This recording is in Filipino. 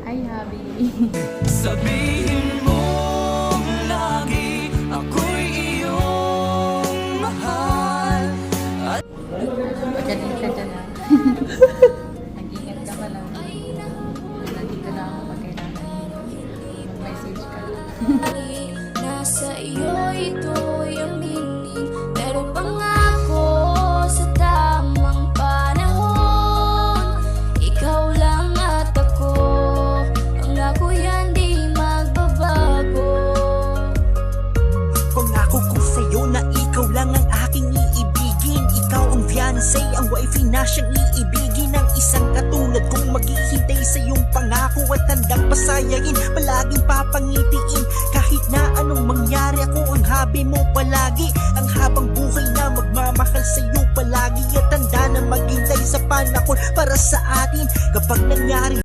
Hi, Habi. Sabihin mo lagi ako'y iyong mahal. Pagdating ka dyan ah. Nag-ingat ka pala. Nandito na ako pag kailangan. Mag-message ka. Nasa iyo ito'y aminin, pero pangako sa tamang panahon. Ikaw lang at ako, pangako yan di magbabago. Pangako ko sa'yo na ikaw lang ang aking iibigin. Ikaw ang fiancé, ang wifey na siyang iibigin. Ang isang katulad kong maghihintay sa iyong pangako at handang pasayain, palaging papangitiin. Kahit na anong mangyari, ako ang habi mo palagi. Ang habang buhay na magmamahal sa iyo palagi. At handa na maghintay sa panahon para sa atin. Kapag nangyari